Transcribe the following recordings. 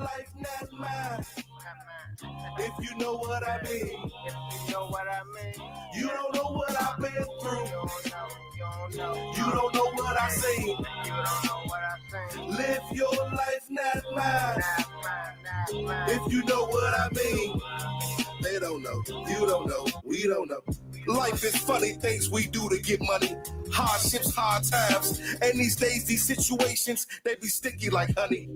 life, not mine. If you know what I mean. If you know what I mean. You don't know what I've been through. You don't know. You don't know what I seen. You don't know what I seen. Live your life, not mine. Not mine. If you know what I mean. They don't know. You don't know. We don't know. Life is funny things we do to get money. Hardships, hard times. And these days, these situations, they be sticky like honey.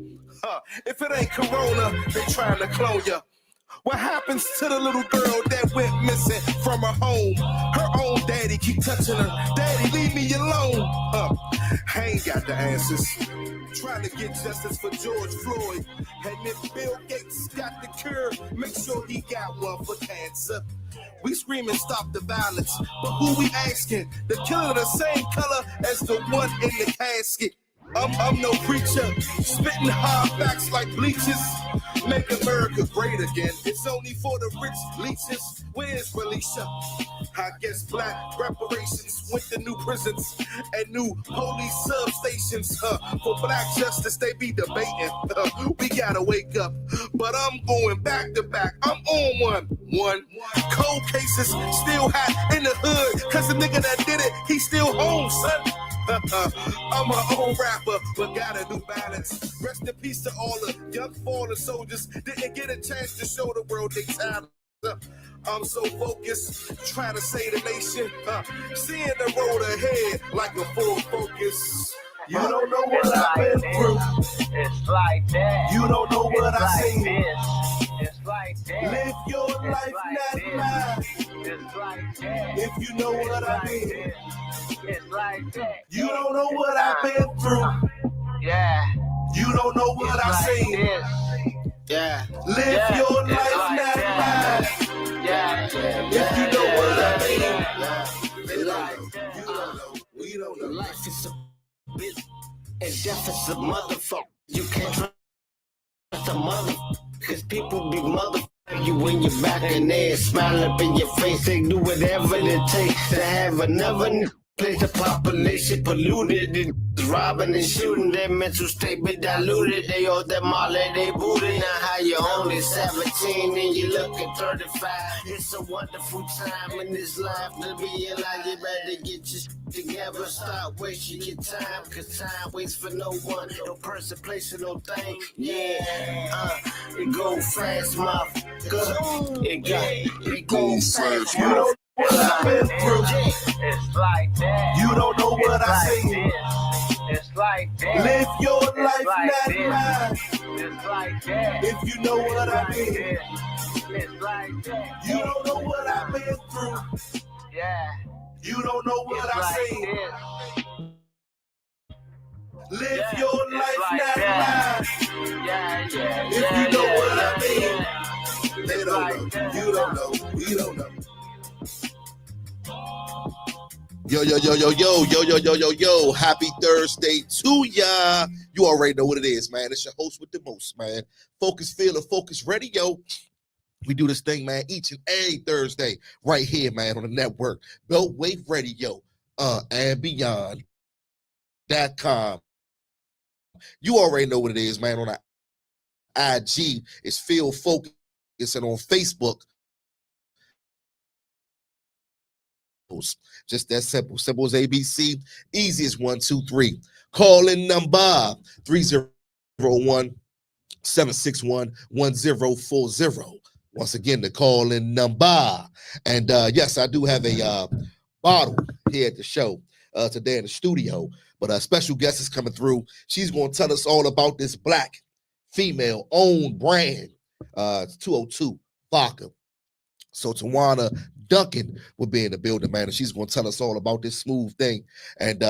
If it ain't Corona, they trying to clone ya. What happens to the little girl that went missing from her home? Her own daddy keep touching her. Daddy, leave me alone. I ain't got the answers. Trying to get justice for George Floyd. And if Bill Gates got the cure, make sure he got one for cancer. We screaming stop the violence, but who we asking? The killer the same color as the one in the casket. I'm no preacher, spitting hard facts like bleachers. Make America great again. It's only for the rich leeches. Where's Felicia? I guess black reparations went to new prisons and new police substations. For black justice, they be debating. We gotta wake up, but I'm going back to back. I'm on one. Cold cases still hot in the hood, cause the nigga that did it, he still home, son. I'm my own rapper, but got a new balance. Rest in peace to all the young fallen soldiers. Didn't get a chance to show the world they talent. I'm so focused, trying to save the nation. Seeing the road ahead like a full focus. You don't know what I've been through. It's like that. You don't know what I've seen. It's like that. Live your life, not mine. It's like that. If you know what I mean. It's like that. You don't know what I've been through. Yeah. You don't know what I've seen. Yeah. Live your life, not mine. Yeah. If you know what I mean. They don't know. You don't know. We don't know. Life is a bitch and death is a motherfucker. You can't trust a motherfucker, cause people be motherfucking you when you're back and they smile up in your face. They do whatever it takes to have another place. The population polluted, and robbing and shooting. Their mental state be diluted. They owe them all that they booted. Now how you only 17 and you looking 35. It's a wonderful time in this life to be alive. You better get your shit together. Stop wasting your time, cause time waits for no one. No person, place, or no thing. Yeah, it go fast, motherfucker. It go fast, You don't know what I've been through. It's like that. You don't know what I've seen. It's like that. Live your life, like not mine. It's like that. If you know what I mean. It's like that. You don't know what I've been through. Yeah. You don't know what It's I've like seen. this. Live your life, not mine. Yeah. If you know what I mean. They don't know. You don't know. We don't know. Yo. Happy Thursday to ya. You already know what it is, man. It's your host with the most, man. Focus Field, Focus Radio. We do this thing, man, each and every Thursday right here, man, on the network. Beltway Radio and beyond.com. You already know what it is, man. On the IG, it's Field Focus, and on Facebook, just that simple. Simple as ABC. Easy as 1, 2, 3. Call in number 301-761-1040. Once again, the call in number. And yes, I do have a bottle here at the show today in the studio. But a special guest is coming through. She's going to tell us all about this black female owned brand. 202 Vodka. So Tawana Duncan will be in the building, man, and she's going to tell us all about this smooth thing. And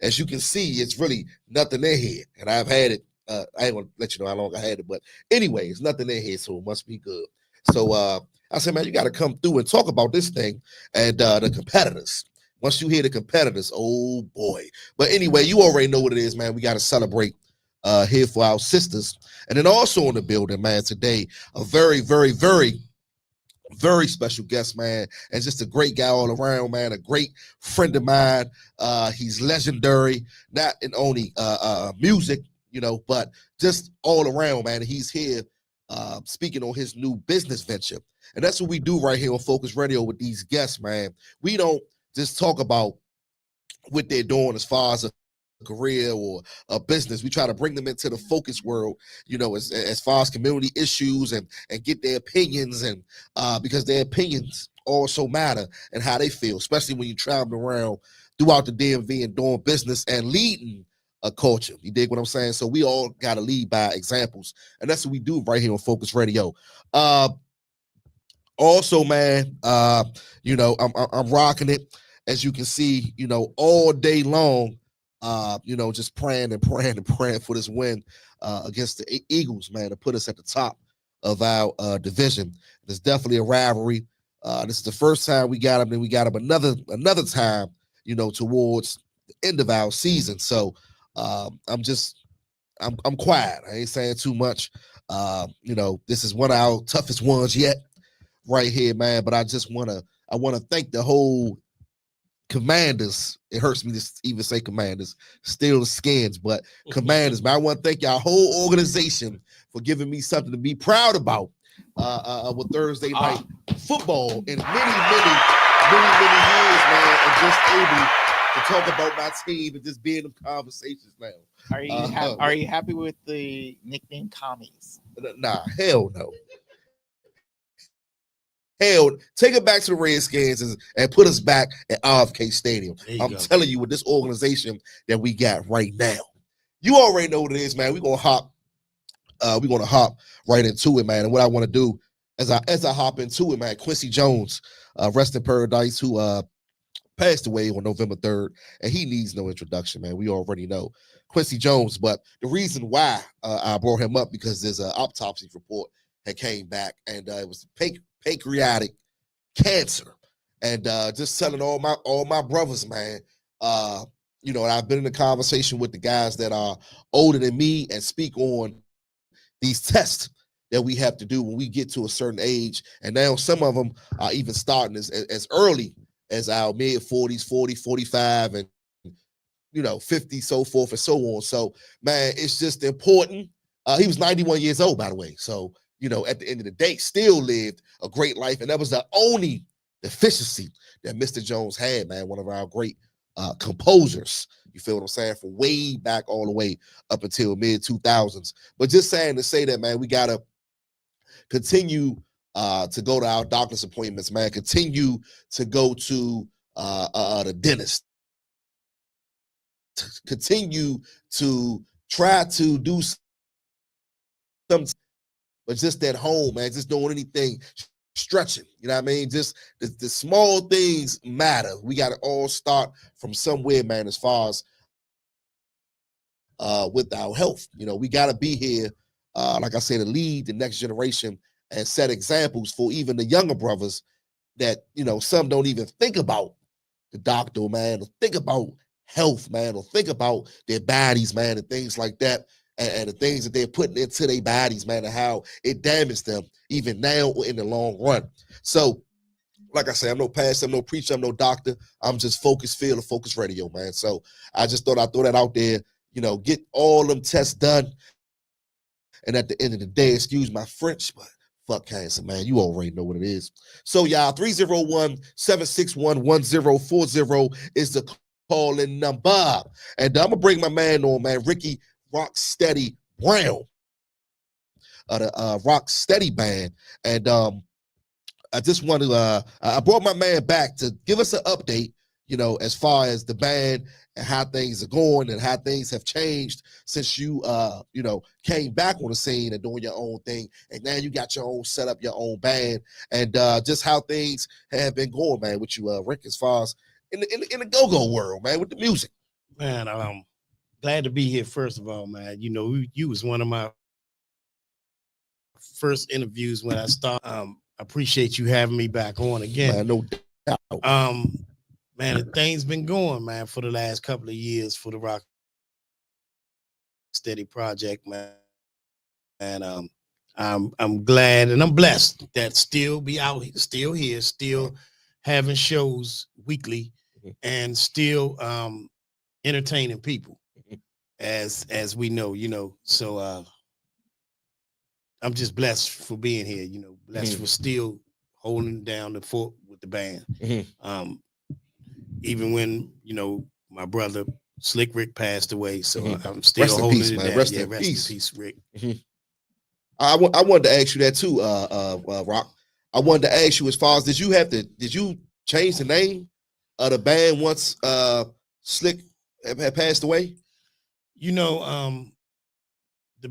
as you can see, it's really nothing in here. And I've had it. I ain't going to let you know how long I had it. But anyway, it's nothing in here, so it must be good. So I said, man, you got to come through and talk about this thing and the competitors. Once you hear the competitors, oh, boy. But anyway, you already know what it is, man. We got to celebrate here for our sisters. And then also in the building, man, today, a very, very, very special guest, man, and just a great guy all around, man, a great friend of mine. He's legendary, not in only music, but just all around, man. He's here speaking on his new business venture. And that's what we do right here on Focus Radio with these guests, man. We don't just talk about what they're doing as far as a career or a business. We try to bring them into the focus world, as far as community issues and get their opinions, and because their opinions also matter and how they feel, especially when you're traveling around throughout the DMV and doing business and leading a culture. You dig what I'm saying? So we all got to lead by examples, and that's what we do right here on Focus Radio. Also, man, I'm rocking it, as you can see, all day long. Just praying and praying and praying for this win against the Eagles, man, to put us at the top of our division. There's definitely a rivalry. This is the first time we got them, and we got them another time, towards the end of our season. So I'm quiet. I ain't saying too much. This is one of our toughest ones yet, right here, man. But I want to thank the whole Commanders. It hurts me to even say Commanders, still the Skins, but Commanders, man. I want to thank our whole organization for giving me something to be proud about with Thursday night football in many years, man, and just able to talk about my team and just be in them conversations now. Are you happy with the nickname Commies? Nah, hell no. Hell, take it back to the Redskins and put us back at RFK Stadium. I'm telling you, with this organization that we got right now, you already know what it is, man. We're gonna hop right into it, man. And what I want to do as I hop into it, man, Quincy Jones, rest in paradise, who passed away on November 3rd, and he needs no introduction, man. We already know Quincy Jones, but the reason why I brought him up, because there's an autopsy report that came back, and it was pancreatic cancer. And just telling all my brothers, man, and I've been in a conversation with the guys that are older than me and speak on these tests that we have to do when we get to a certain age. And now some of them are even starting as early as our mid 40s, 40, 45, and 50, so forth and so on. So, man, it's just important. He was 91 years old, by the way. So, at the end of the day, still lived a great life. And that was the only deficiency that Mr. Jones had, man. One of our great composers. You feel what I'm saying? From way back all the way up until mid 2000s. But just saying to say that, man, we got to continue to go to our doctor's appointments, man. Continue to go to the dentist. Continue to try to do some, but just at home, man, just doing anything, stretching, you know what I mean? Just the small things matter. We got to all start from somewhere, man, as far as with our health. We got to be here, like I said, to lead the next generation and set examples for even the younger brothers that, some don't even think about the doctor, man, or think about health, man, or think about their bodies, man, and things like that. And the things that they're putting into their bodies, man, and how it damages them even now or in the long run. So, like I said, I'm no pastor, I'm no preacher, I'm no doctor. I'm just Focus Field of Focus Radio, man. So I just thought I'd throw that out there, get all them tests done. And at the end of the day, excuse my French, but fuck cancer, man. You already know what it is. So, y'all, 301-761-1040 is the call-in number. And I'm going to bring my man on, man, Ricky Rocksteady Brown, the Rocksteady Band. And I just want to, I brought my man back to give us an update, as far as the band and how things are going and how things have changed since you, came back on the scene and doing your own thing. And now you got your own setup, your own band, and just how things have been going, man, with you, Rick, as far as in the go-go world, man, with the music. Man, glad to be here, first of all, man. You was one of my first interviews when I started. Appreciate you having me back on again. Man, no doubt. Man, the thing's been going, man, for the last couple of years for the Rock Steady Project, man. And I'm glad and I'm blessed that still be out here, still here, still having shows weekly and still entertaining people. as we know, So I'm just blessed for being here, blessed for still holding down the fort with the band. Um, even when, my brother Slick Rick passed away. So I'm still Rest in holding peace, it man. down. Rest Yeah, in rest peace. in peace, Rick. I wanted to ask you that too, Rock. I wanted to ask you as far as did you change the name of the band once Slick had passed away? To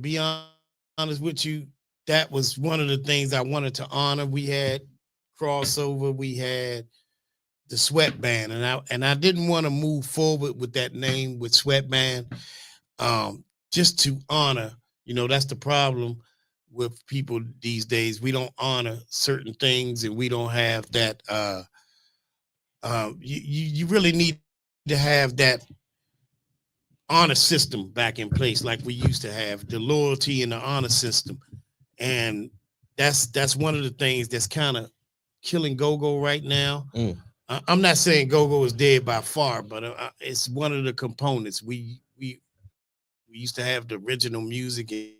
be honest with you, that was one of the things I wanted to honor. We had crossover, we had the Sweat Band, and I didn't want to move forward with that name with Sweat Band, just to honor. That's the problem with people these days. We don't honor certain things, and we don't have that. You really need to have that honor system back in place like we used to have, the loyalty and the honor system. And that's one of the things that's kind of killing go-go right now. I'm not saying go-go is dead by far, but it's one of the components. We used to have the original music, and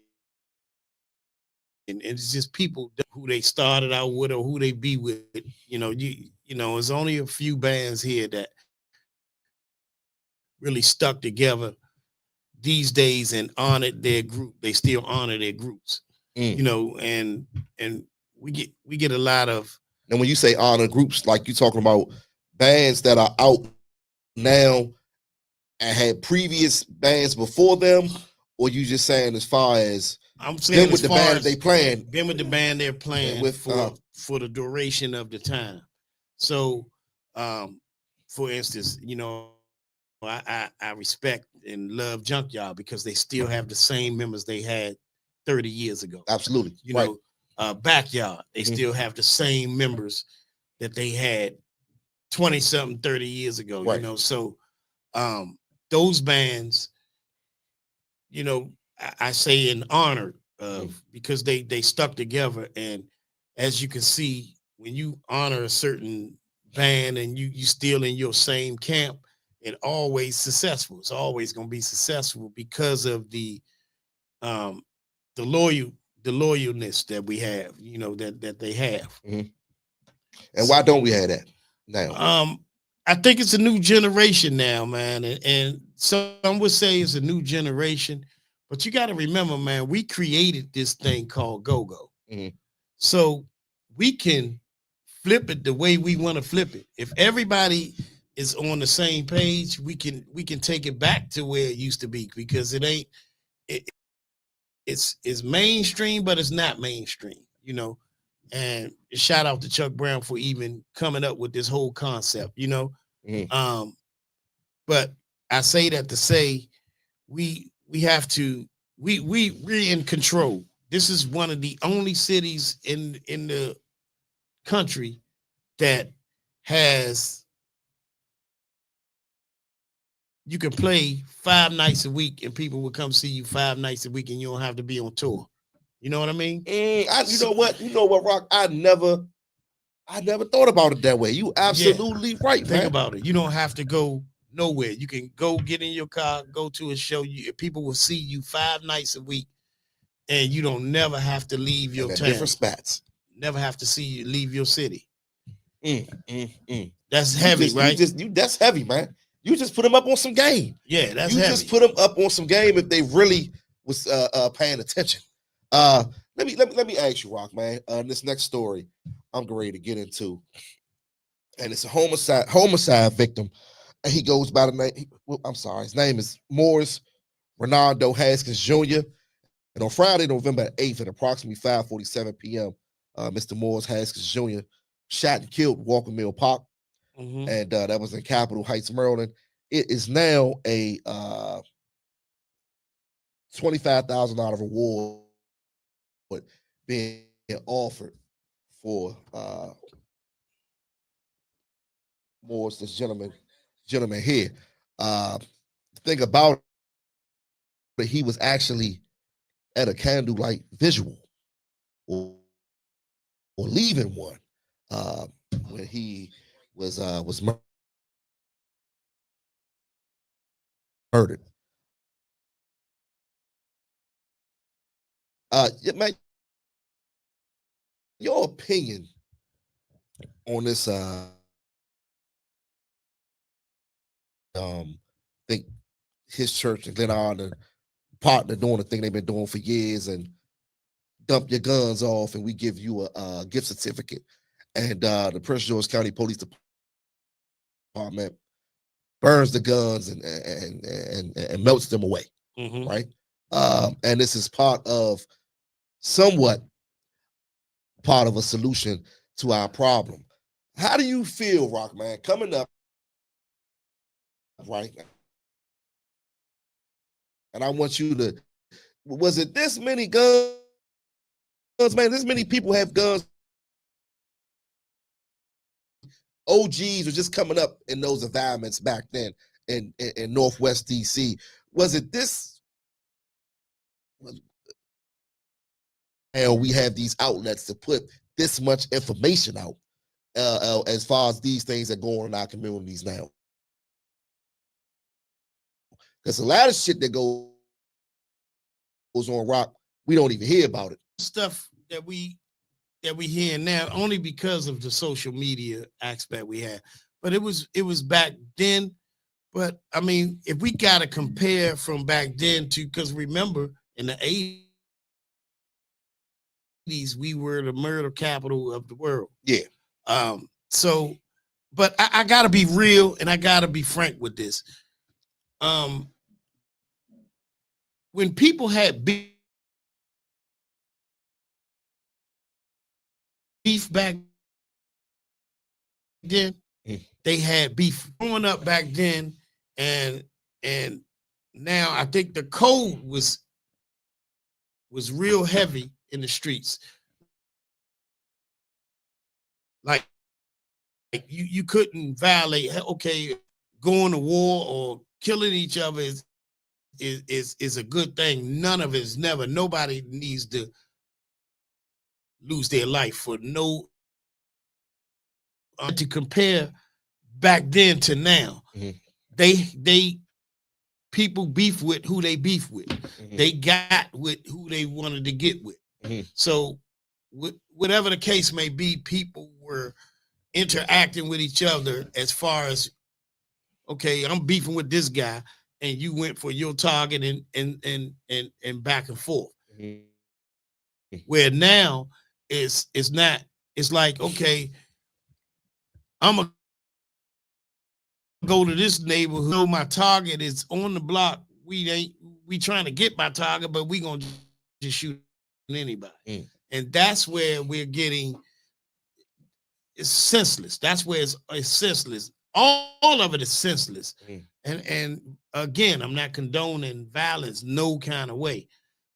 it's just people who they started out with or who they be with. There's only a few bands here that really stuck together these days and honored their group. They still honor their groups, and we get a lot of. And when you say honor groups, like you talking about bands that are out now and had previous bands before them, or you just saying as far as I'm saying been with the band that they playing, been with the band they're playing with for the duration of the time. So, for instance, I respect and love Junkyard because they still have the same members they had 30 years ago. Absolutely. Backyard, they still have the same members that they had 20 something 30 years ago. So those bands, I say in honor of because they stuck together. And as you can see, when you honor a certain band and you still in your same camp, it always successful. It's always going to be successful because of the loyalness that we have, that they have. And why don't we have that now? I think it's a new generation now, man. And some would say it's a new generation, but you got to remember, man, we created this thing called go-go. So we can flip it the way we want to flip it. If everybody is on the same page, we can take it back to where it used to be, because it's mainstream, but it's not mainstream, and shout out to Chuck Brown for even coming up with this whole concept, but I say that to say we have to we're in control. This is one of the only cities in the country that has, you can play 5 nights a week and people will come see you 5 nights a week and you don't have to be on tour. You know what I mean? You know what, Rock? I never thought about it that way. You absolutely right, man. Think about it. You don't have to go nowhere. You can go get in your car, go to a show. People will see you 5 nights a week, and you don't never have to leave your town. Different spots. Never have to see you leave your city. That's heavy, right? That's heavy, man. You just put them up on some game. Yeah, that's heavy. You just put them up on some game if they really was paying attention. Let me ask you, Rock, man. This next story I'm ready to get into, and it's a homicide victim, and he goes by the name. His name is Morris Ronaldo Haskins Jr. And on Friday, November 8th, at approximately 5:47 p.m., Mr. Morris Haskins Jr. shot and killed Walker Mill Park, and that was in Capitol Heights, Maryland. It is now a $25,000 reward being offered for Morris, this gentleman here. The thing about it, he was actually at a candlelight visual or leaving one when he was murdered. Yeah, man, your opinion on this think his church and Glen Island partner doing the thing they've been doing for years and dump your guns off and we give you a gift certificate. And the Prince George County Police Department burns the guns and melts them away, right? And this is somewhat part of a solution to our problem. How do you feel, Rock Man, coming up right now? And I want you to, was it this many guns, man? This many people have guns. OGs were just coming up in those environments back then in Northwest DC. Was it this? And we have these outlets to put this much information out as far as these things that go on in our communities now. Because a lot of shit that goes on, Rock, we don't even hear about it. Stuff that we hear now only because of the social media aspect we had. But it was back then. But I mean, if we gotta compare from back then to, because remember in the 80s, we were the murder capital of the world. Yeah. So, but I gotta be real and I gotta be frank with this. When people had beef back then, they had beef growing up back then, and now I think the code was real heavy in the streets. Like you couldn't violate. Okay, going to war or killing each other is a good thing. None of it is never. Nobody needs to lose their life for no. To compare back then to now, they people beef with who they beef with. They got with who they wanted to get with. So whatever the case may be, people were interacting with each other as far as, okay, I'm beefing with this guy and you went for your target and back and forth. Where now it's not, it's like, okay, I'm gonna go to this neighborhood. My target is on the block. We trying to get my target, but we gonna just shoot anybody. And that's where we're getting, it's senseless. That's where it's senseless. All of it is senseless. And again, I'm not condoning violence, no kind of way.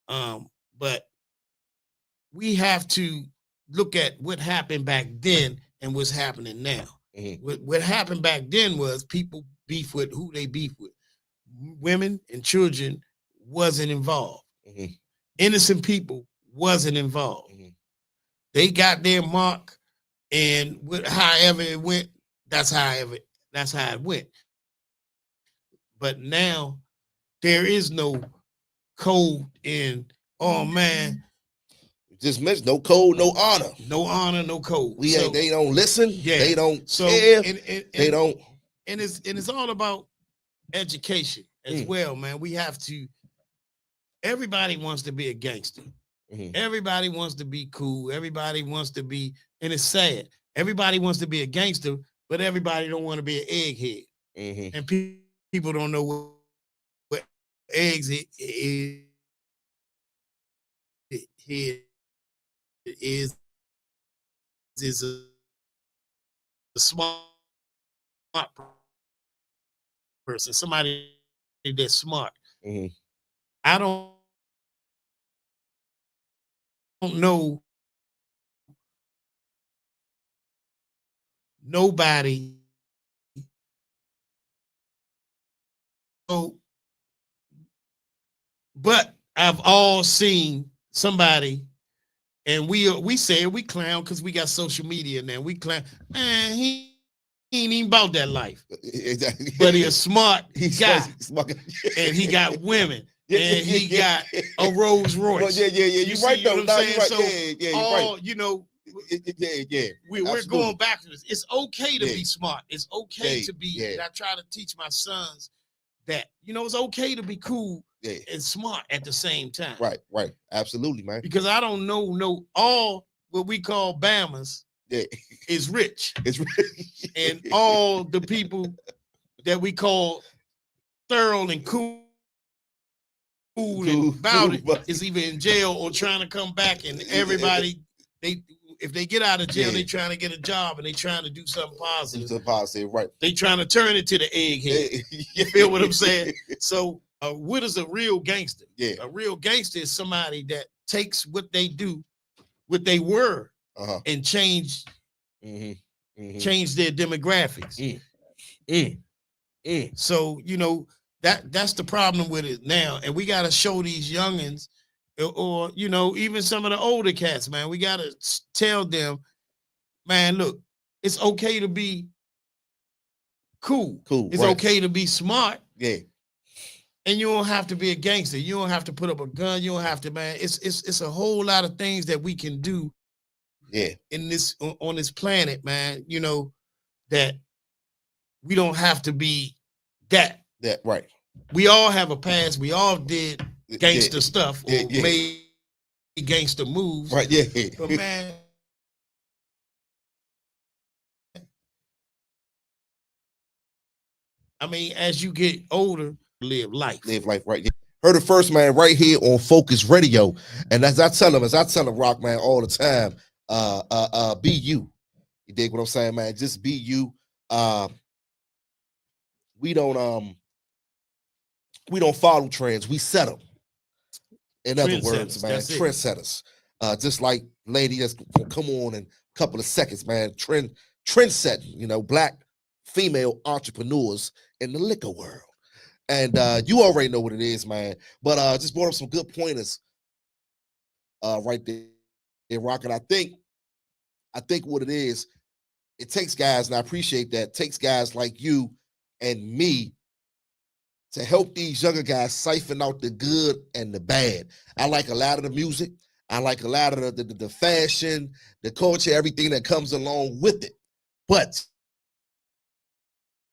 But we have to look at what happened back then and what's happening now. What happened back then was people beef with who they beef with. Women and children wasn't involved. Innocent people wasn't involved. They got their mark, and however it went, that's how it went. But now there is no code in, oh man. Just mentioned no code, no honor. No honor, no code. They don't listen. Yeah. They don't care. They don't. And it's all about education as well, man. We have to, everybody wants to be a gangster. Everybody wants to be cool. Everybody wants to be, and it's sad. Everybody wants to be a gangster, but everybody don't want to be an egghead. And people don't know what eggs is a smart person, somebody that's smart. I don't know nobody. So, but I've all seen somebody. And we say we clown because we got social media now. We clown, man. He ain't even about that life. Exactly. But he's a smart guy, smart. and he got women. and he got a Rolls Royce. Well, yeah. You right see though. what Nah, I'm you right. saying? Yeah, you all right. you know, Yeah. we're Absolutely. going backwards. It's okay to Yeah. be smart. It's okay Yeah, to be. yeah. And I try to teach my sons that it's okay to be cool Yeah. and smart at the same time. Right. Absolutely, man. Because I don't know all what we call Bammers Yeah. is rich, It's and all the people that we call thorough and cool and about it is either in jail or trying to come back, and everybody if they get out of jail, they trying to get a job and they trying to do something positive. Something positive, right? They trying to turn it to the egghead. You feel what I'm saying? So what is a real gangster? Yeah. A real gangster is somebody that takes what they do, what they were, and change their demographics. So that's the problem with it now, and we got to show these youngins, or even some of the older cats, man. We got to tell them, man, look, it's okay to be cool. It's okay to be smart. Yeah. And you don't have to be a gangster. You don't have to put up a gun. You don't have to, man. It's a whole lot of things that we can do. Yeah. In this on this planet, man. That we don't have to be that. That right. We all have a past. We all did gangster stuff or made gangster moves. Right. Yeah. But man, I mean, as you get older, live life. Right. Heard it first, man, right here on Phocuz Radio. And as I tell him, Rock, man, all the time, be you. You dig what I'm saying, man? Just be you. We don't follow trends. We set them. In other words, man, trendsetters. Just like lady that's gonna come on in a couple of seconds, man. Trend setting, black female entrepreneurs in the liquor world. And you already know what it is, man. But just brought up some good pointers right there, Rock. And I think what it is, it takes guys, and I appreciate that, takes guys like you and me to help these younger guys siphon out the good and the bad. I like a lot of the music. I like a lot of the fashion, the culture, everything that comes along with it. But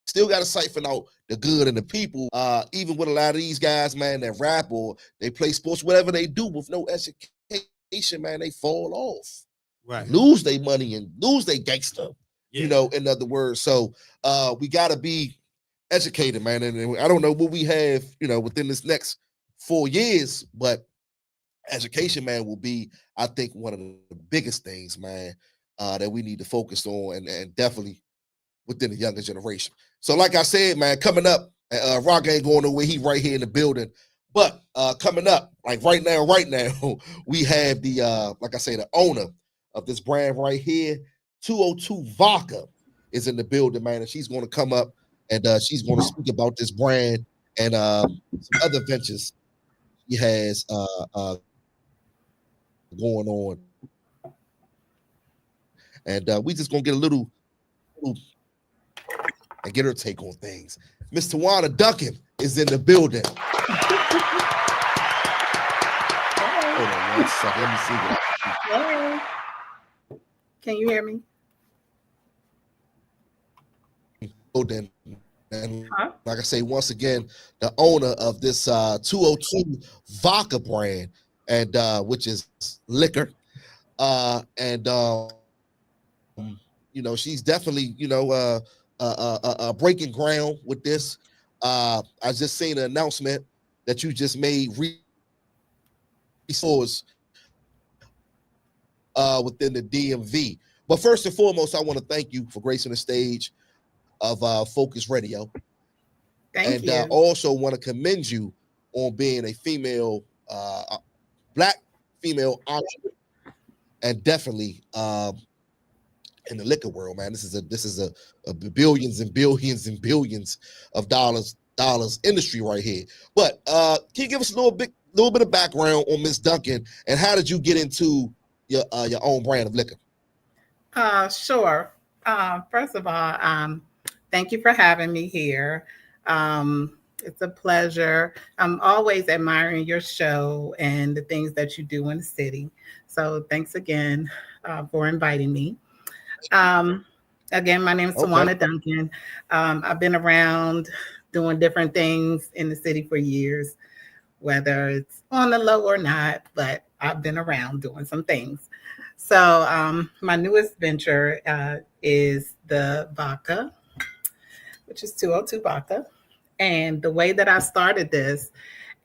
still got to siphon out the good and the people. Even with a lot of these guys, man, that rap or they play sports, whatever they do with no education, man, they fall off. Right. Lose their money and lose their gangster. Yeah. In other words. So we got to be educated, man. And I don't know what we have, within this next 4 years, but education, man, will be, I think, one of the biggest things, man, that we need to focus on, and definitely within the younger generation. So like I said, man, coming up, Rock ain't going nowhere. He right here in the building. But coming up, like right now, we have the, like I say, the owner of this brand right here, 202 Vodka, is in the building, man. And she's going to come up and she's going to speak about this brand and some other ventures he has going on. And we just going to get a little and get her take on things. Miss Tawana Duncan is in the building. Hold on 1 second. Let me see what Hello. Can you hear me? And like I say, once again, the owner of this 202 Vodka brand, and which is liquor. And she's definitely, breaking ground with this. I just seen an announcement that you just made resource within the DMV. But first and foremost, I want to thank you for gracing the stage of Phocuz Radio. Thank you. And also want to commend you on being a female, black female entrepreneur, and definitely in the liquor world, man. This is a billions and billions and billions of dollars industry right here. But can you give us a little bit of background on Miss Duncan, and how did you get into your own brand of liquor? Sure. First of all, thank you for having me here. It's a pleasure. I'm always admiring your show and the things that you do in the city. So thanks again for inviting me. Um, Again, my name is Okay. Tawana Duncan. I've been around doing different things in the city for years, whether it's on the low or not, but I've been around doing some things. So my newest venture is the vodka, which is 202 vodka. And the way that I started this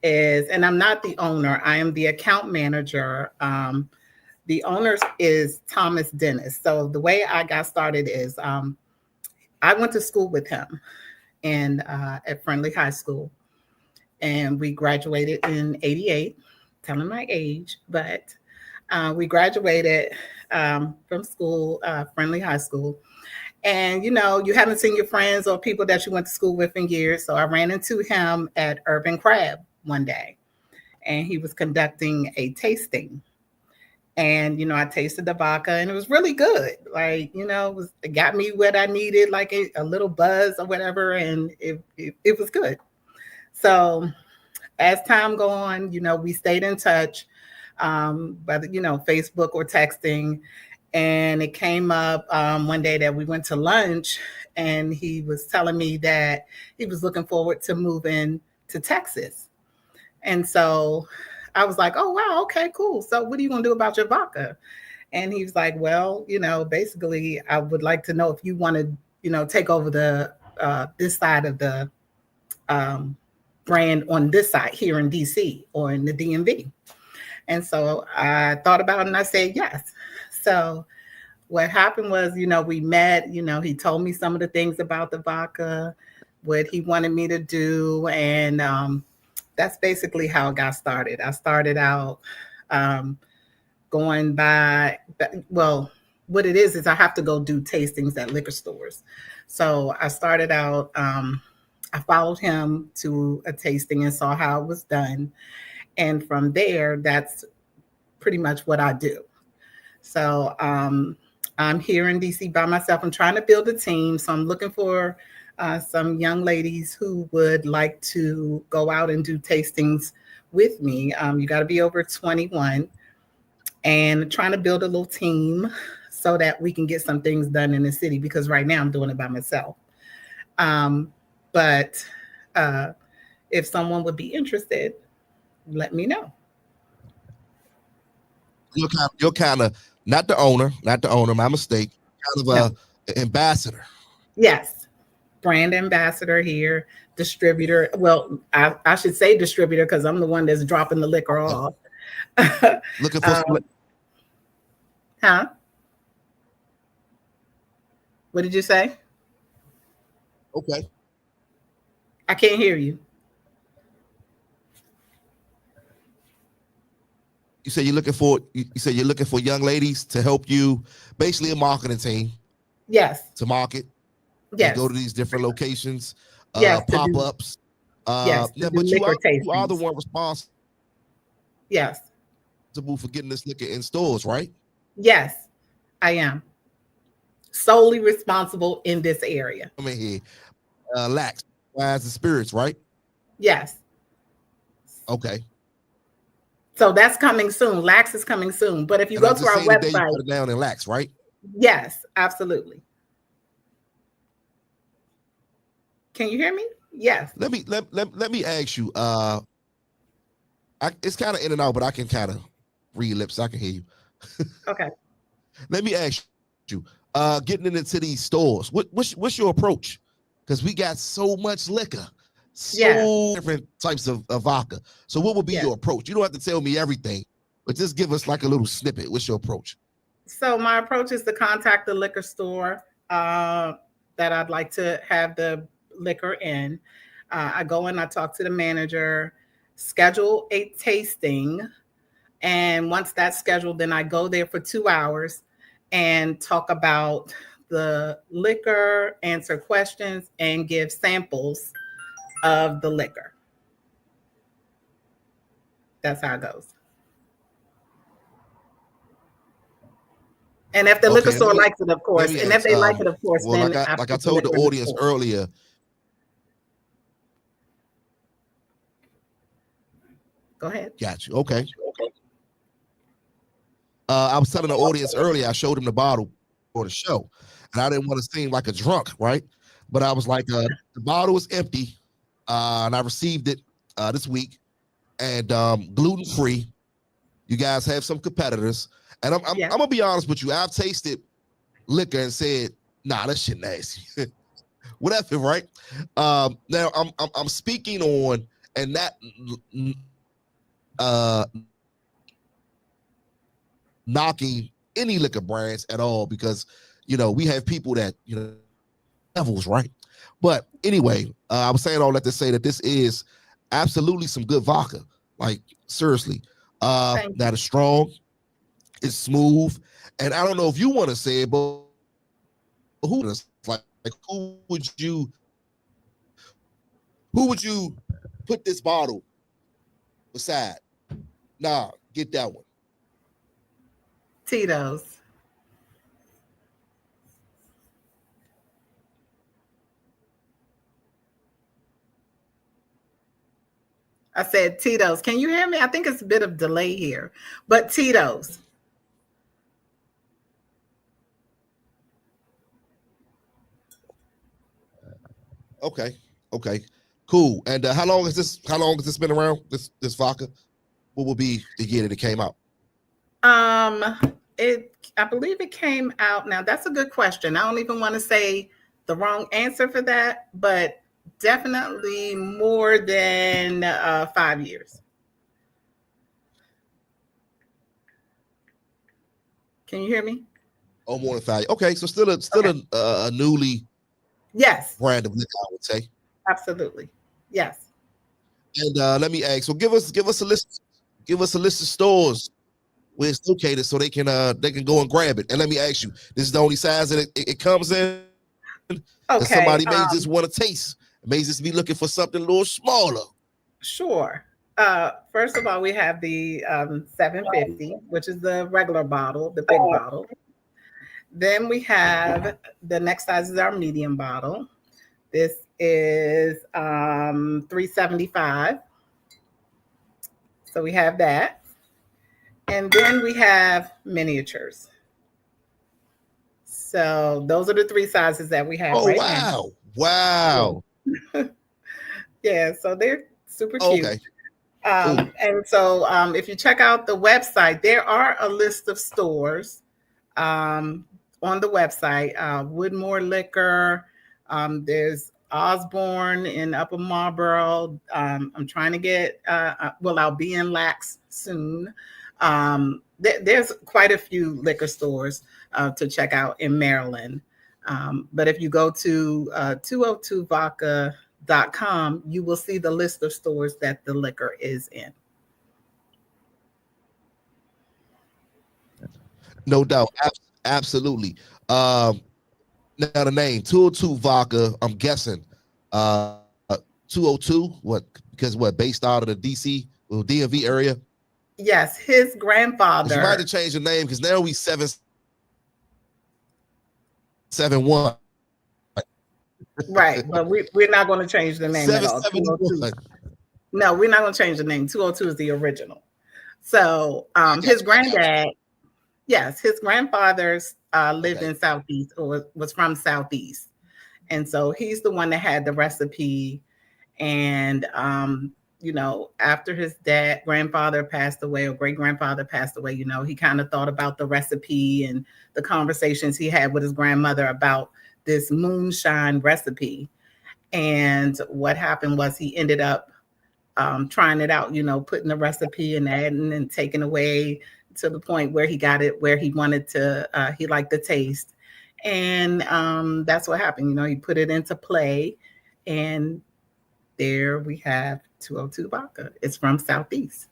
is, and I'm not the owner, I am the account manager. The owner is Thomas Dennis. So the way I got started is I went to school with him in at Friendly High School, and we graduated in '88. Telling my age, but we graduated from school, Friendly High School. And you haven't seen your friends or people that you went to school with in years. So I ran into him at Urban Crab one day, and he was conducting a tasting. And I tasted the vodka, and it was really good. Like it got me what I needed, like a little buzz or whatever, and it was good. So as time go on, we stayed in touch, whether Facebook or texting. And it came up one day that we went to lunch, and he was telling me that he was looking forward to moving to Texas. And so I was like, oh, wow, okay, cool. So what are you going to do about your vodka? And he was like, well, basically, I would like to know if you want to, take over the this side of the brand on this side here in DC or in the DMV. And so I thought about it and I said yes. So what happened was, we met, he told me some of the things about the vodka, what he wanted me to do. And that's basically how it got started. I started out going by, well, what it is I have to go do tastings at liquor stores. So I started out, I followed him to a tasting and saw how it was done. And from there, that's pretty much what I do. So I'm here in DC by myself. I'm trying to build a team. So I'm looking for some young ladies who would like to go out and do tastings with me. You got to be over 21, and trying to build a little team so that we can get some things done in the city, because right now I'm doing it by myself. But if someone would be interested, let me know. You're kind of not the owner, my mistake. Kind of a ambassador. Yes, brand ambassador here, distributor. Well, I should say distributor because I'm the one that's dropping the liquor off. Looking for huh? What did you say? Okay. I can't hear you. You say you're looking for young ladies to help you, basically a marketing team. Yes. To market. Yes. Go to these different locations. Yes. Pop-ups. Yes. But you are the one responsible. Yes. For getting this liquor in stores, right? Yes, I am. Solely responsible in this area. I mean, here, Lax, Wines and Spirits, right? Yes. Okay. So that's coming soon. Lax is coming soon. But if you go to our website, you put it down in Lax, right? Yes, absolutely. Can you hear me? Yes. Let me ask you. It's kind of in and out, but I can kind of read lips. I can hear you. Okay. Let me ask you. Getting into these stores, what's your approach? Because we got so much liquor. Different types of vodka. So what would be your approach? You don't have to tell me everything, but just give us like a little snippet. What's your approach? So my approach is to contact the liquor store that I'd like to have the liquor in. I go in, I talk to the manager, schedule a tasting. And once that's scheduled, then I go there for 2 hours and talk about the liquor, answer questions, and give samples of the liquor. That's how it goes. And if the liquor store likes it, of course. And if they like it, of course, well, then like I told the audience earlier, Go ahead. Got you. Okay. I was telling the audience earlier, I showed him the bottle for the show, and I didn't want to seem like a drunk, right? But I was like, the bottle is empty, and I received it this week, and gluten free. You guys have some competitors, and I'm gonna be honest with you. I've tasted liquor and said, "Nah, that shit nasty." Whatever, right? Now I'm speaking on and that knocking any liquor brands at all, because we have people that levels, right? But anyway, I was saying all that to say that this is absolutely some good vodka. Like, seriously. That is strong, it's smooth, and I don't know if you want to say it, but who would you put this bottle beside? Nah, get that one. Tito's. I said Tito's. Can you hear me? I think it's a bit of delay here, but Tito's. Okay, cool. And how long has this been around? This vodka? What will be the year that it came out? I believe it came out. Now that's a good question. I don't even want to say the wrong answer for that, but definitely more than 5 years. Can you hear me? Oh, more than 5. Okay, so still a newly brand of liquor, I would say. Absolutely, yes. And let me ask. So give us a list. Give us a list of stores where it's located so they can go and grab it. And let me ask you, this is the only size that it comes in. Okay. And somebody may just want to taste. May just be looking for something a little smaller. Sure. First of all, we have the 750, which is the regular bottle, the big bottle. Then we have the next size is our medium bottle. This is $3.75. So we have that. And then we have miniatures. So those are the 3 sizes that we have now. Wow. Yeah, so they're super cute. Okay. And so if you check out the website, there are a list of stores on the website. Woodmore Liquor, there's Osborne in Upper Marlboro. I'm trying to get, I'll be in Lax soon. There's quite a few liquor stores to check out in Maryland. But if you go to 202vodka.com, you will see the list of stores that the liquor is in. No doubt. Absolutely. Now the name 202 Vodka, I'm guessing 202, based out of the DC or DMV area? Yes, his grandfather. You might have to change the name because now we 771. Right, but we're not going to change the name at all. 202. No, we're not going to change the name. 202 is the original. So his granddad, yes, his grandfather's lived in Southeast or was from Southeast. And so he's the one that had the recipe. And, after his grandfather passed away or great grandfather passed away, he kind of thought about the recipe and the conversations he had with his grandmother about this moonshine recipe. And what happened was he ended up trying it out, putting the recipe and adding and taking away to the point where he got it where he wanted to, he liked the taste. And that's what happened. He put it into play, and there we have 202 Vodka. It's from Southeast.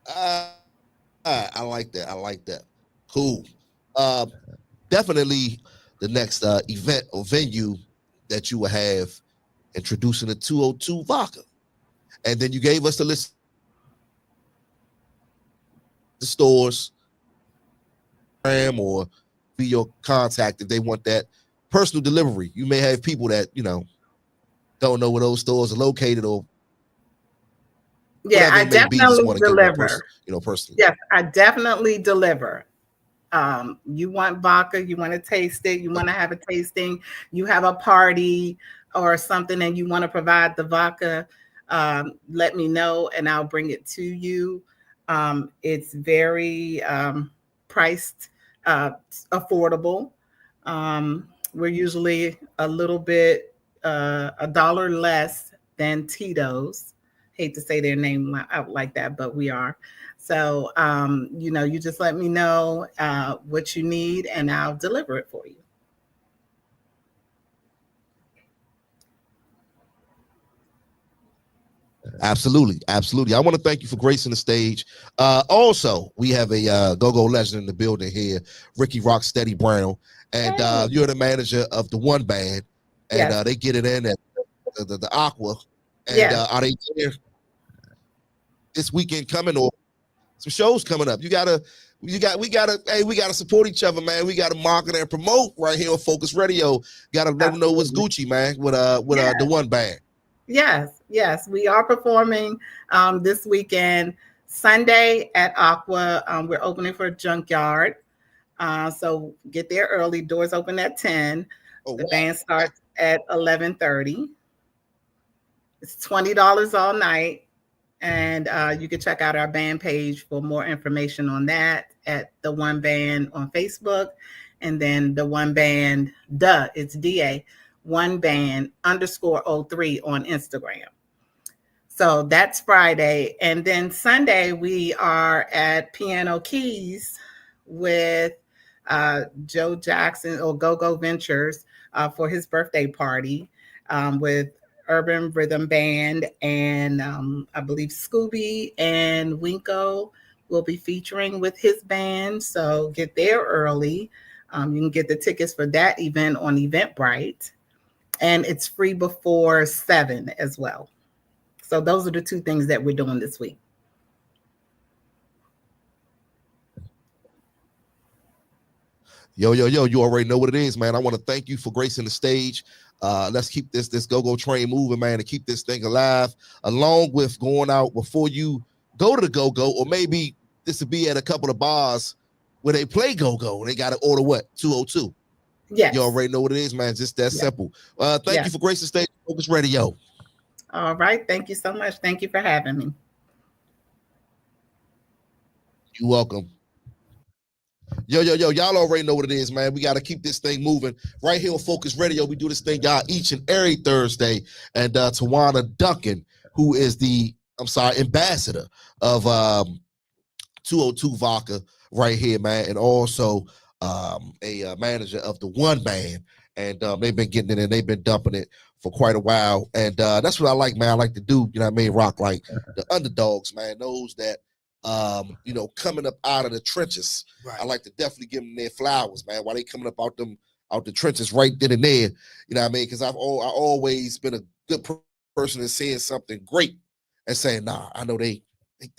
I like that. I like that. Cool. Definitely the next event or venue that you will have introducing the 202 Vodka. And then you gave us the list of the stores or be your contact if they want that personal delivery. You may have people that don't know where those stores are located or Yeah, I whatever it may be. Just definitely want to give them deliver. personally. Yes, I definitely deliver. You want vodka, you want to taste it, you want to have a tasting, you have a party or something and you want to provide the vodka, let me know and I'll bring it to you. It's very priced, affordable. We're usually a little bit, $1 less than Tito's. Hate to say their name out like that, but we are. So, you just let me know what you need and I'll deliver it for you. Absolutely. I want to thank you for gracing the stage. Also, we have a go-go legend in the building here, Ricky Rocksteady Brown, and Hey. you're the manager of the One Band, and Yes. they get it in at the Aqua. And Yes. are they there this weekend coming or some shows coming up? We gotta support each other, man. We gotta market and promote right here on Focus Radio. Gotta let them know what's Gucci, man, with the One Band. Yes, we are performing this weekend, Sunday at Aqua. We're opening for Junkyard, so get there early. Doors open at 10. The band starts at 11:30. It's $20 all night, and you can check out our band page for more information on that at the One Band on Facebook, and then the One Band, it's DA, One Band _03 on Instagram. So that's Friday. And then Sunday, we are at Piano Keys with Joe Jackson or Go-Go Ventures for his birthday party with Urban Rhythm Band. And I believe Scooby and Winko will be featuring with his band. So get there early. You can get the tickets for that event on Eventbrite. And it's free before 7 as well. So those are the two things that we're doing this week. Yo, you already know what it is, man. I want to thank you for gracing the stage. Let's keep this go-go train moving, man, and keep this thing alive, along with going out before you go to the go-go, or maybe this would be at a couple of bars where they play go-go and they got to order what? 202. Yes. You already know what it is, man. Just that simple. Thank you for gracing the stage, Focus Radio. All right. Thank you so much. Thank you for having me. You're welcome. Yo, y'all already know what it is, man. We got to keep this thing moving right here on Focus Radio. We do this thing, y'all, each and every Thursday. And Tawana Duncan, who is the ambassador of 202 Vodka right here, man, and also a manager of the One Band. And they've been getting it and they've been dumping it for quite a while. And that's what I like, man. I like to do, you know what I mean, rock like the underdogs, man, those that coming up out of the trenches. Right. I like to definitely give them their flowers, man, while they coming up out the trenches right then and there. You know what I mean? Because I've always been a good person in saying something great and saying, nah, I know they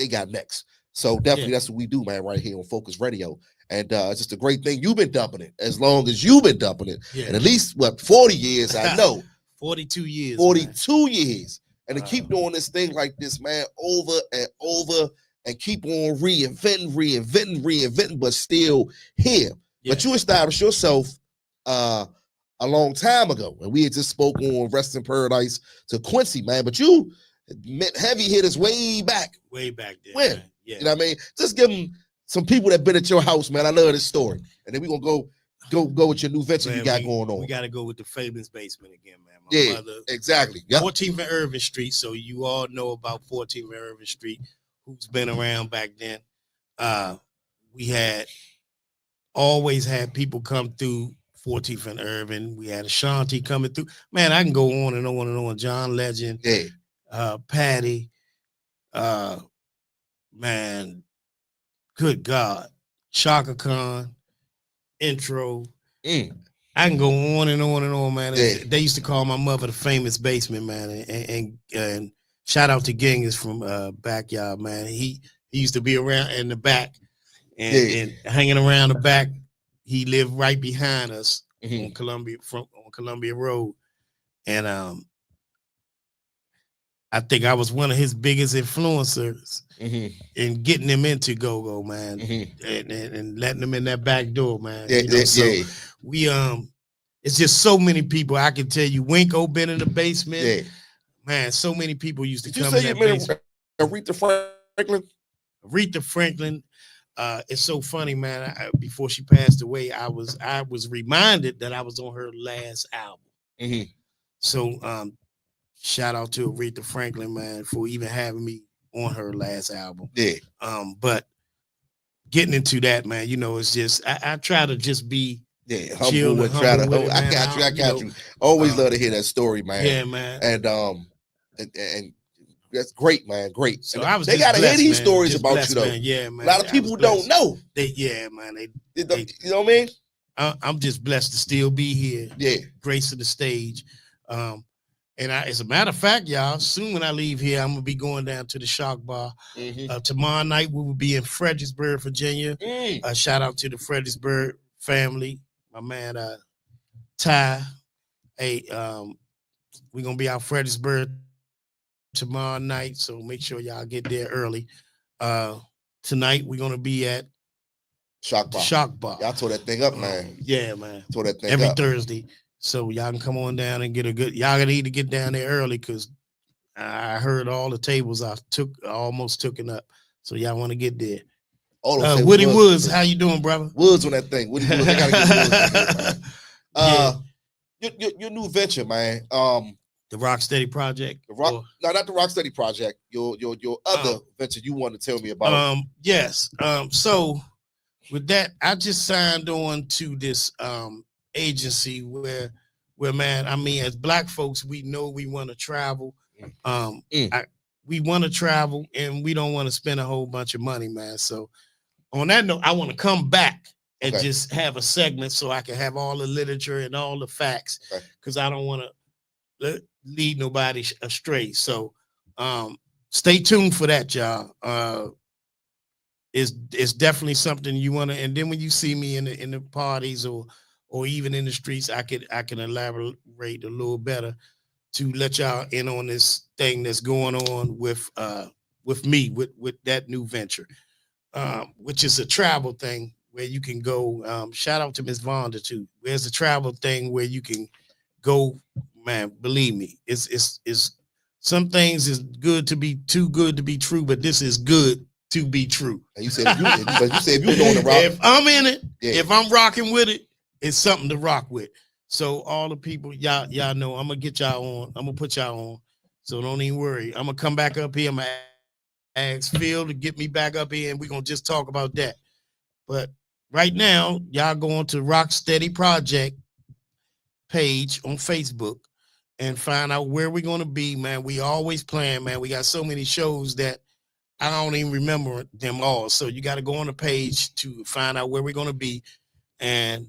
got next. So definitely that's what we do, man, right here on Focus Radio. And it's just a great thing. You've been dumping it as long as you've been dumping it. Yeah. And at least, 40 years, I know. 42 years. 42 man. Years. And to keep doing this thing like this, man, over and over and keep on reinventing, but still here. Yeah. But you established yourself a long time ago. And we had just spoke on Rest in Paradise to Quincy, man. But you met heavy hitters way back. Way back there. When? Man. Yeah. You know what I mean? Just give them some people that been at your house, man. I love this story. And then we're going to go with your new venture you got going on. We got to go with the famous basement again, man. My mother, exactly. Yep. 14th and Irving Street. So you all know about 14th and Irving Street, who's been around back then. We had always had people come through 14th and Irving. We had Ashanti coming through. Man, I can go on and on and on. John Legend, Patty, man, good God, Shaka Khan, Intro. I can go on and on and on, man. They used to call my mother the famous basement, man. And shout out to Genghis from Backyard, man. He used to be around in the back and hanging around the back. He lived right behind us on Columbia Road, and I think I was one of his biggest influencers in getting them into go-go, man, and letting them in that back door, man. So we it's just so many people. I can tell you, Winko been in the basement, man. So many people used to come in that basement. Aretha Franklin. Aretha Franklin. It's so funny, man. Before she passed away, I was reminded that I was on her last album. So shout out to Aretha Franklin, man, for even having me on her last album. But getting into that, man, it's just I try to just be humble and try to. I got you. Always love to hear that story, man. Yeah, man. And that's great, man. Great. So they gotta hear these stories just about blessed, you, though. Man. Yeah, man. A lot of people don't know. You know what I mean? I'm just blessed to still be here. Yeah. Grace of the stage. And as a matter of fact, y'all, soon when I leave here, I'm gonna be going down to the Shark Bar. Tomorrow night we will be in Fredericksburg, Virginia. Shout out to the Fredericksburg family, my man Ty. Hey, we're gonna be out Fredericksburg tomorrow night, so make sure y'all get there early. Tonight we're gonna be at Shark Bar. Y'all tore that thing up, man. Yeah, man. Tore that thing every up. Thursday. So y'all can come on down and get a good. Y'all gonna need to get down there early because I heard all the tables I almost taken up. So y'all want to get there. Woody Woods, how you doing, brother? Woods on that thing. Woody Woods, I gotta get Woods on that, your new venture, man. The Rocksteady Project. No, not the Rocksteady Project. Your other venture you want to tell me about. Yes. So with that, I just signed on to this agency where man, I mean, as Black folks, we know we want to travel. We want to travel and we don't want to spend a whole bunch of money, man. So on that note, I want to come back and just have a segment so I can have all the literature and all the facts because I don't want to lead nobody astray. So stay tuned for that, y'all. It's definitely something you want to, and then when you see me in the parties or even in the streets, I can elaborate a little better to let y'all in on this thing that's going on with me with that new venture, which is a travel thing where you can go. Shout out to Miss Vonda too. There's a travel thing where you can go, man. Believe me, it's some things is good to be too good to be true, but this is good to be true. You said if you doing the rock, if I'm in it, if I'm rocking with it, it's something to rock with. So all the people, y'all know, I'm gonna get y'all on. I'm gonna put y'all on. So don't even worry. I'm gonna come back up here. I'm gonna ask Phil to get me back up here, and we're gonna just talk about that. But right now, y'all go on to Rocksteady Project page on Facebook and find out where we're gonna be, man. We always plan, man. We got so many shows that I don't even remember them all. So you got to go on the page to find out where we're going to be. And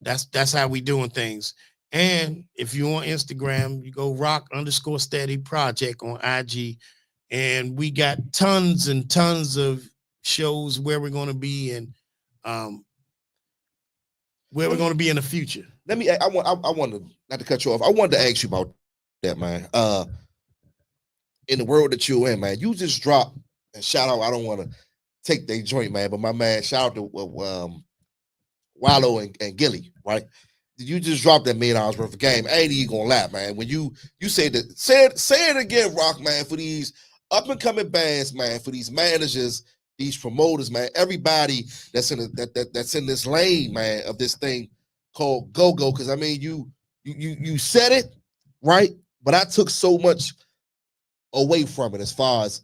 that's how we doing things. And if you're on Instagram, you go rock_steady project on IG. And we got tons and tons of shows where we're going to be and where we're going to be in the future. I want to, not to cut you off, I wanted to ask you about that, man. In the world that you're in, man, you just dropped, and shout out, I don't want to take their joint, man, but my man, shout out to Wallow and Gilly, right? You just dropped that $1 million worth of game. I ain't even gonna lie, man. When you say that, say it again, Rock, man, for these up and coming bands, man, for these managers, these promoters, man, everybody that's in that's in this lane, man, of this thing called go-go. Because I mean, you said it right, but I took so much away from it as far as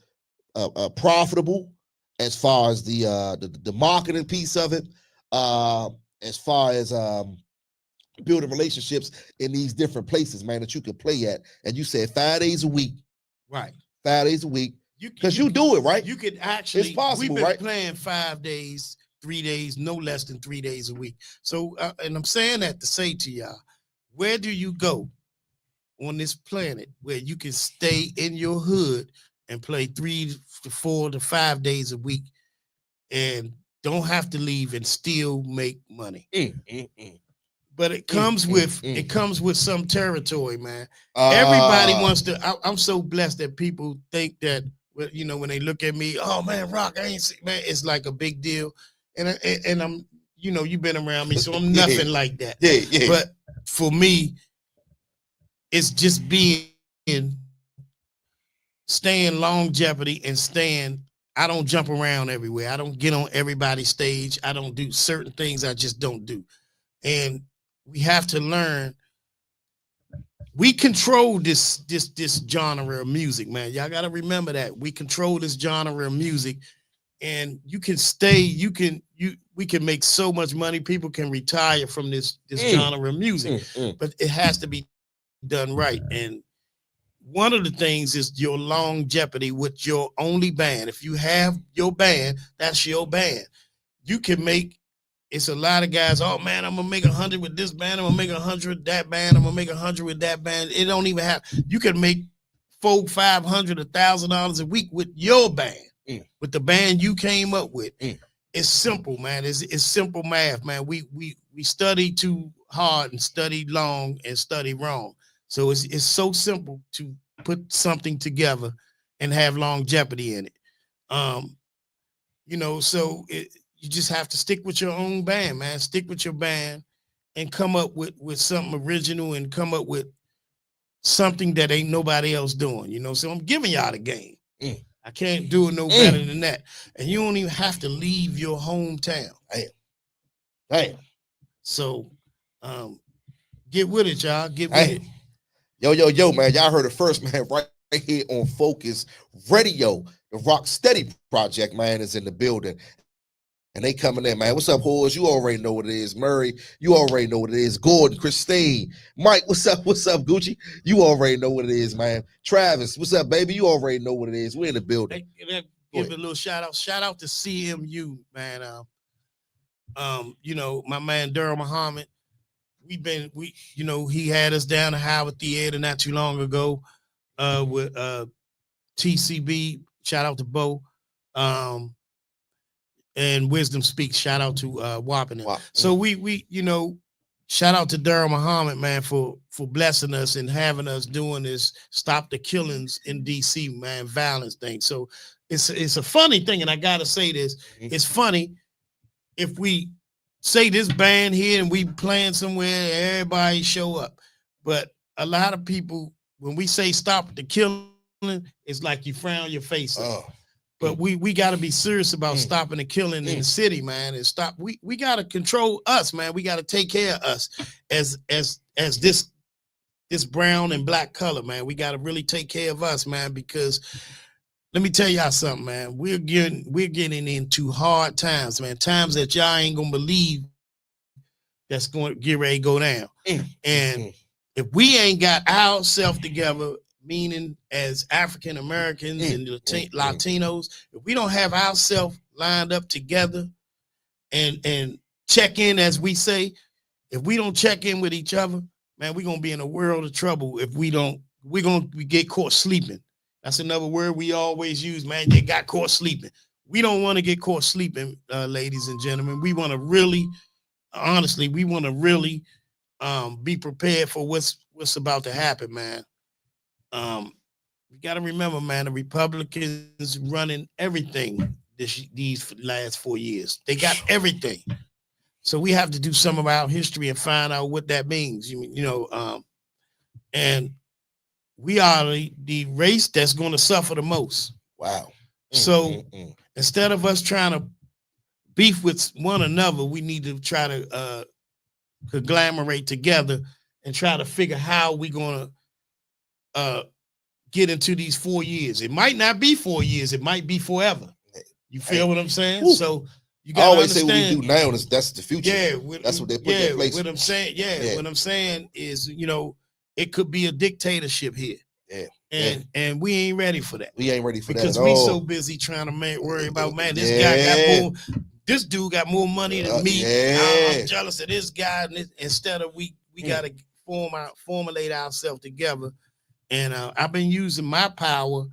profitable, as far as the marketing piece of it, as far as building relationships in these different places, man, that you can play at. And you said 5 days a week, right? 5 days a week, because you do it, right? You could actually. It's possible, we've been right? playing 5 days, 3 days, no less than 3 days a week. So, and I'm saying that to say to y'all, where do you go on this planet where you can stay in your hood and play 3 to 4 to 5 days a week and don't have to leave and still make money? but it comes with some territory, man. Ah. Everybody wants to. I'm so blessed that people think that, you know, when they look at me, oh man, Rock, I ain't see, man, it's like a big deal, and I'm, you know, you've been around me, so I'm nothing like that. Yeah. But for me, it's just staying longevity and staying. I don't jump around everywhere. I don't get on everybody's stage. I don't do certain things. I just don't do. And we have to learn. We control this genre of music, man. Y'all got to remember that we control this genre of music, and you can stay. We can make so much money. People can retire from this genre of music, but it has to be done right. And one of the things is your longevity with your only band. If you have your band, that's your band. You can make, it's a lot of guys, oh man, I'm gonna make 100 with this band, I'm gonna make 100 that band, I'm gonna make 100 with that band. It don't even have, you can make $400, $500, $1,000 a week with your band, with the band you came up with. It's simple, man. It's simple math, man. We study too hard and study long and study wrong. So it's so simple to put something together and have longevity in it. You know, so you just have to stick with your own band, man. Stick with your band and come up with something original and come up with something that ain't nobody else doing, you know. So I'm giving y'all the game. I can't do it no better than that. And you don't even have to leave your hometown. Damn. So get with it, y'all. Get with it. Yo, man. Y'all heard it first, man, right here on Phocuz Radio. The Rock Steady Project, man, is in the building. And they coming in, man. What's up, Horace? You already know what it is. Murray, you already know what it is. Gordon, Christine, Mike, what's up? What's up, Gucci? You already know what it is, man. Travis, what's up, baby? You already know what it is. We're in the building. Give it a little shout out. Shout out to CMU, man. You know, my man Durham Muhammad. You know, he had us down at Howard Theater not too long ago with TCB. Shout out to Bo. And Wisdom Speaks. Shout out to Wapping. Wow. So we you know, shout out to Durham Muhammad, man, for blessing us and having us doing this Stop the Killings in DC, man, violence thing. So it's a funny thing, and I gotta say this. It's funny if we say this band here and we playing somewhere, everybody show up. But a lot of people, when we say stop the killing, it's like you frown your face up. But we got to be serious about stopping the killing in the city, man, and stop. We got to control us, man. We got to take care of us as this brown and black color, man. We got to really take care of us, man, because let me tell y'all something, man. We're getting into hard times, man. Times that y'all ain't gonna believe that's going to get ready to go down. And if we ain't got ourselves together, meaning as African Americans and Latinos, if we don't have ourselves lined up together and check in, as we say, if we don't check in with each other, man, we're gonna be in a world of trouble. If we don't, we're gonna get caught sleeping. That's another word we always use, man. You got caught sleeping. We don't want to get caught sleeping, ladies and gentlemen. We want to really, honestly, be prepared for what's about to happen, man. We got to remember, man, the Republicans running everything these last 4 years. They got everything. So we have to do some of our history and find out what that means. You know, and we are the race that's going to suffer the most. Wow. So instead of us trying to beef with one another, we need to try to conglomerate together and try to figure how we're going to get into these 4 years. It might not be 4 years. It might be forever. You feel what I'm saying? Ooh. So you got to always understand, say what we do now is that's the future. Yeah, that's what they put in place. What I'm saying, what I'm saying is, you know, it could be a dictatorship here. Yeah. And we ain't ready for that. We ain't ready for because that at all. We so busy trying to worry about, man, this guy got more, this dude got more money than me. I'm jealous of this guy. And instead of we got to formulate ourselves together. And I've been using my power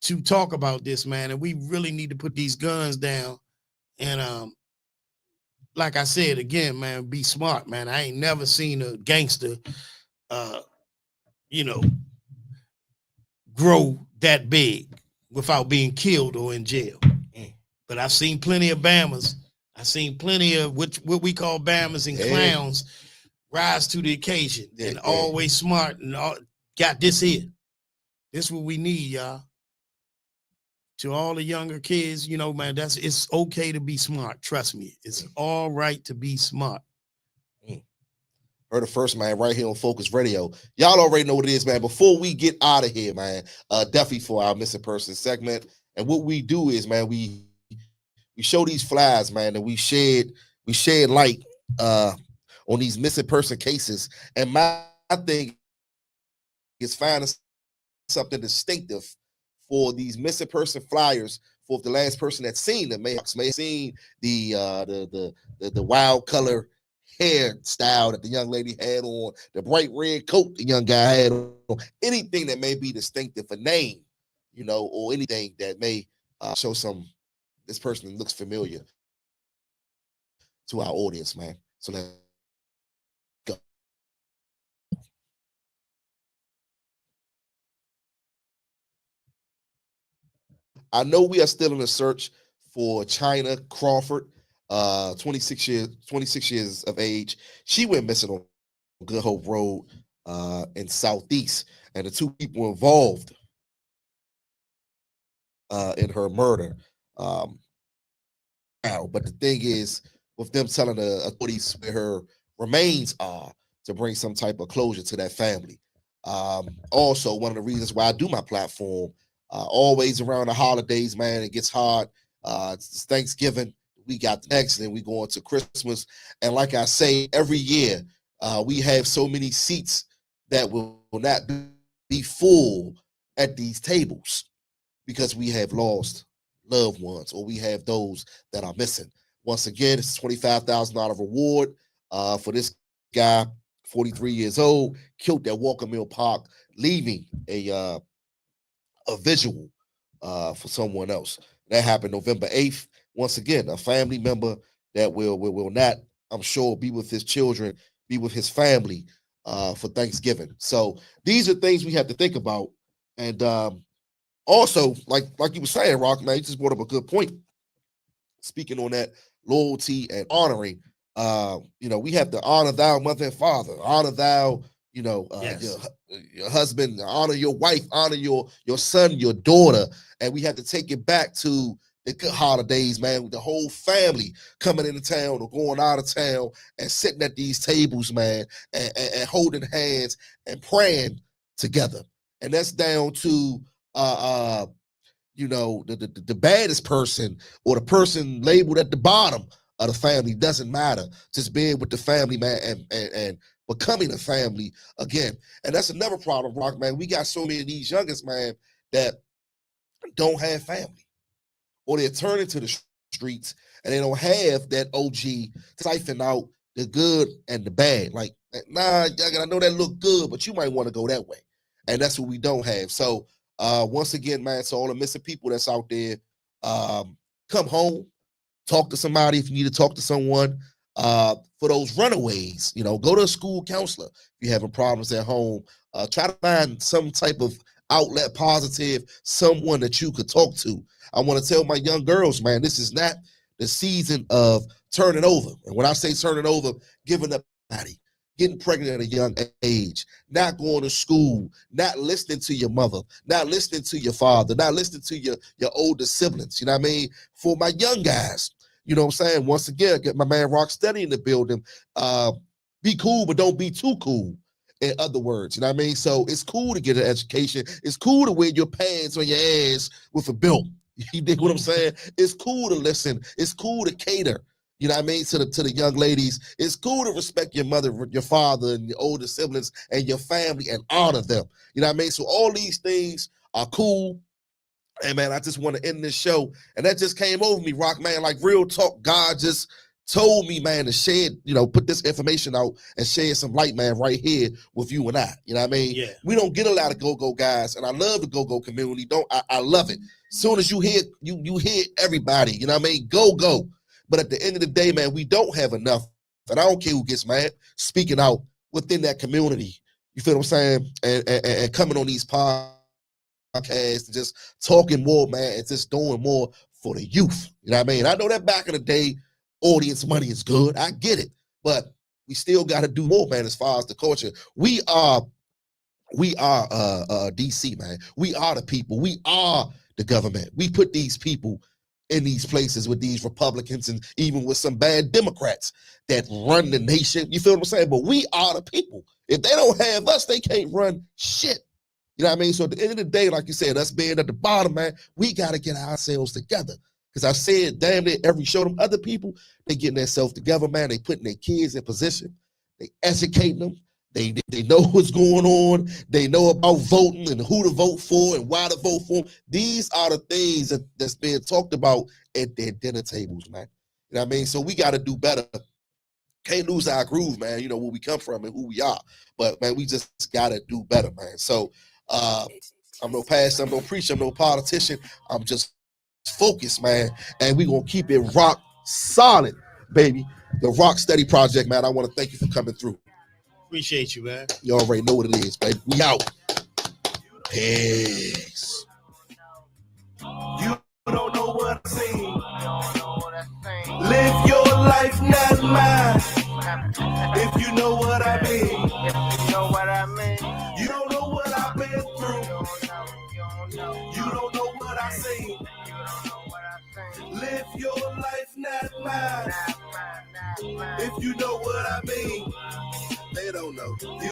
to talk about this, man. And we really need to put these guns down and like I said again, man, be smart, man. I ain't never seen a gangster, you know, grow that big without being killed or in jail. But I've seen plenty of Bammers. I've seen plenty of what we call Bammers and clowns rise to the occasion and always smart and got this here. This is what we need, y'all. To all the younger kids, you know, man, it's okay to be smart. Trust me. It's all right to be smart. Heard it first, man, right here on Phocuz Radio. Y'all already know what it is, man. Before we get out of here, man, definitely for our missing person segment. And what we do is, man, we show these flies, man, and we shed light on these missing person cases. And my thing is finding something distinctive for these missing person flyers. For the last person that's seen them may have seen the wild color hairstyle that the young lady had on, the bright red coat the young guy had on, anything that may be distinctive, a name, you know, or anything that may show this person looks familiar to our audience, man. So let's go. I know we are still in a search for China Crawford, 26 years of age. She went missing on Good Hope Road in Southeast, and the two people involved in her murder. But the thing is, with them telling the authorities where her remains are to bring some type of closure to that family. Also, one of the reasons why I do my platform, always around the holidays, man, it gets hard. It's Thanksgiving, we got the next, and then we go into Christmas. And like I say, every year, we have so many seats that will not be full at these tables because we have lost loved ones or we have those that are missing. Once again, it's a $25,000 reward for this guy, 43 years old, killed at Walker Mill Park, leaving a visual for someone else. That happened November 8th. Once again, a family member that will not, I'm sure, be with his children, be with his family for Thanksgiving. So these are things we have to think about. And also, like you were saying, Rock, man, you just brought up a good point. Speaking on that loyalty and honoring, we have to honor thou mother and father, honor thou, yes, your husband, honor your wife, honor your son, your daughter, and we have to take it back to the good holidays, man, with the whole family coming into town or going out of town and sitting at these tables, man, and holding hands and praying together. And that's down to the baddest person or the person labeled at the bottom of the family, doesn't matter. Just being with the family, man, and becoming a family again. And that's another problem, Rock, man. We got so many of these youngest, man, that don't have family, or they're turning to the streets and they don't have that OG siphon out the good and the bad. Like, nah, I know that look good, but you might want to go that way. And that's what we don't have. So once again, man, to all the missing people that's out there, come home, talk to somebody if you need to talk to someone. For those runaways, go to a school counselor if you're having problems at home. Try to find some type of outlet, positive, someone that you could talk to. I want to tell my young girls, man, this is not the season of turning over. And when I say turning over, giving up body, getting pregnant at a young age, not going to school, not listening to your mother, not listening to your father, not listening to your older siblings. You know what I mean? For my young guys, you know what I'm saying? Once again, get my man Rocksteady in the building. Be cool, but don't be too cool. In other words, you know what I mean? So it's cool to get an education. It's cool to wear your pants on your ass with a belt. You dig what I'm saying? It's cool to listen. It's cool to cater. You know what I mean? To the young ladies. It's cool to respect your mother, your father, and your older siblings and your family and honor them. You know what I mean? So all these things are cool. And man, I just want to end this show. And that just came over me, Rock, man. Like real talk, God just told me, man, to share, put this information out and share some light, man, right here with you and I. You know what I mean? Yeah. We don't get a lot of go-go guys, and I love the go-go community. I love it. As soon as you hear everybody, you know what I mean? Go. But at the end of the day, man, we don't have enough. And I don't care who gets mad, speaking out within that community. You feel what I'm saying? And coming on these podcasts and just talking more, man, and just doing more for the youth. You know what I mean? I know that back in the day, audience money is good. I get it. But we still got to do more, man, as far as the culture. We are DC, man. We are the people. We are the government. We put these people in these places with these Republicans and even with some bad Democrats that run the nation. You feel what I'm saying? But we are the people. If they don't have us, they can't run shit. You know what I mean? So at the end of the day, like you said, us being at the bottom, man, we got to get ourselves together. Because I said, damn near every show, them other people, they getting themselves together, man. They putting their kids in position. They educating them. They know what's going on. They know about voting and who to vote for and why to vote for them. These are the things that's being talked about at their dinner tables, man. You know what I mean? So we got to do better. Can't lose our groove, man, you know, where we come from and who we are. But, man, we just got to do better, man. So I'm no pastor, I'm no preacher, I'm no politician. I'm just focused, man. And we going to keep it rock solid, baby. The Rock Steady Project, man. I want to thank you for coming through. Appreciate you, man. You already know what it is, baby. We out. Peace. You don't know what I seen. Live your life, not mine. If you know what I mean. You know what I mean? You don't know what I've been through. You don't know what I seen. Live your life, not mine. If you know what I mean. They don't know.